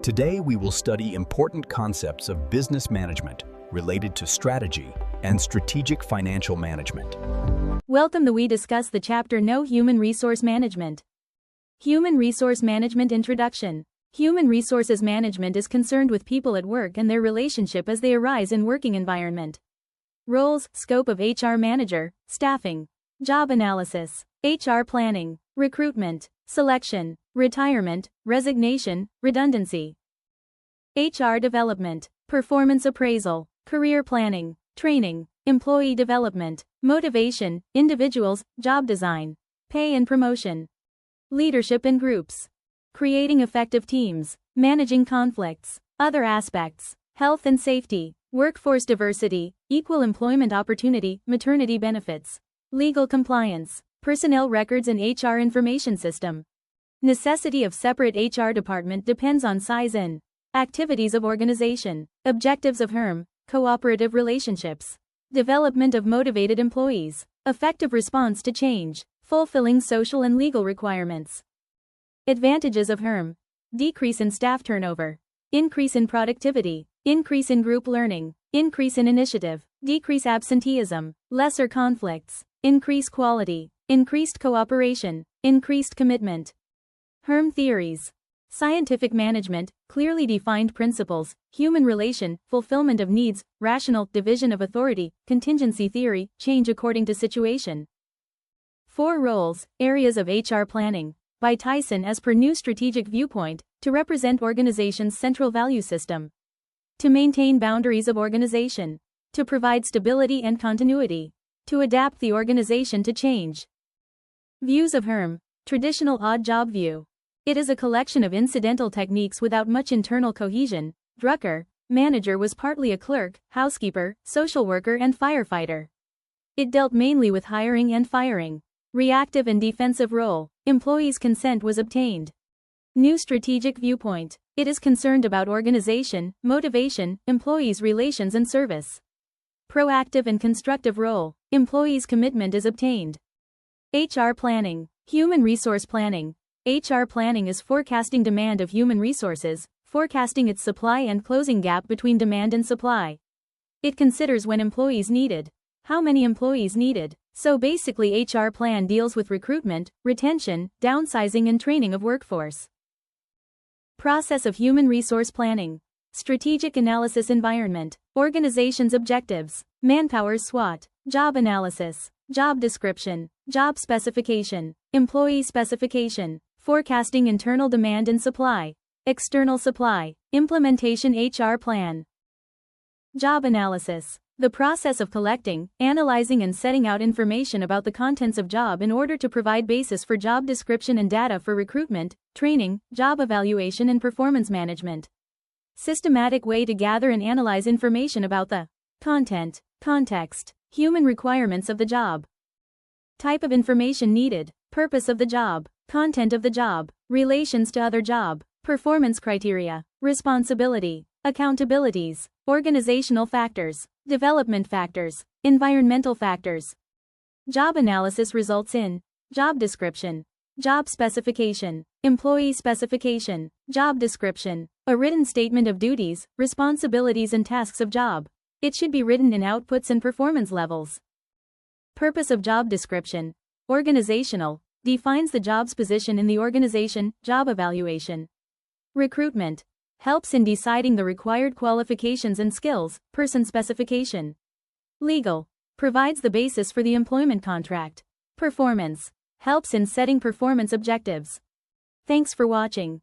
Today we will study important concepts of business management related to strategy and strategic financial management. Welcome. We discuss the chapter No Human Resource Management. Human Resource Management Introduction. Human resources management is concerned with people at work and their relationship as they arise in working environment. Roles, scope of HR manager, staffing, job analysis, HR planning, recruitment, selection, retirement, resignation, redundancy. HR development, performance appraisal, career planning, training, employee development, motivation, individuals, job design, pay and promotion. Leadership in groups, creating effective teams, managing conflicts, other aspects, health and safety, workforce diversity, equal employment opportunity, maternity benefits, legal compliance, personnel records and HR information system. Necessity of separate HR department depends on size and activities of organization, objectives of HRM, cooperative relationships, development of motivated employees, effective response to change, fulfilling social and legal requirements. Advantages of HRM: decrease in staff turnover, increase in productivity, increase in group learning, increase in initiative, decrease absenteeism, lesser conflicts, increase quality, increased cooperation, increased commitment. HRM theories: scientific management, clearly defined principles, human relation, fulfillment of needs, rational, division of authority, contingency theory, change according to situation. 4 roles, areas of HR planning, by Tyson as per new strategic viewpoint, to represent organization's central value system. To maintain boundaries of organization. To provide stability and continuity. To adapt the organization to change. Views of HRM: traditional odd job view. It is a collection of incidental techniques without much internal cohesion. Drucker, manager, was partly a clerk, housekeeper, social worker and firefighter. It dealt mainly with hiring and firing. Reactive and defensive role, employees' consent was obtained. New strategic viewpoint, it is concerned about organization, motivation, employees' relations and service. Proactive and constructive role, employees' commitment is obtained. HR planning, human resource planning. HR planning is forecasting demand of human resources, forecasting its supply and closing gap between demand and supply. It considers when employees needed, how many employees needed. So basically HR plan deals with recruitment, retention, downsizing and training of workforce. Process of human resource planning. Strategic analysis environment, organization's objectives, manpower SWOT, job analysis, job description, job specification, employee specification, forecasting internal demand and supply, external supply, implementation HR plan. Job analysis. The process of collecting, analyzing and setting out information about the contents of job in order to provide basis for job description and data for recruitment, training, job evaluation and performance management. Systematic way to gather and analyze information about the content, context, human requirements of the job. Type of information needed, purpose of the job, content of the job, relations to other job, performance criteria, responsibility, accountabilities, organizational factors, development factors, environmental factors. Job analysis results in job description, job specification, employee specification, job description, a written statement of duties, responsibilities and tasks of job. It should be written in outputs and performance levels. Purpose of job description, organizational, defines the job's position in the organization, job evaluation. Recruitment, helps in deciding the required qualifications and skills, person specification. Legal, provides the basis for the employment contract. Performance, helps in setting performance objectives. Thanks for watching.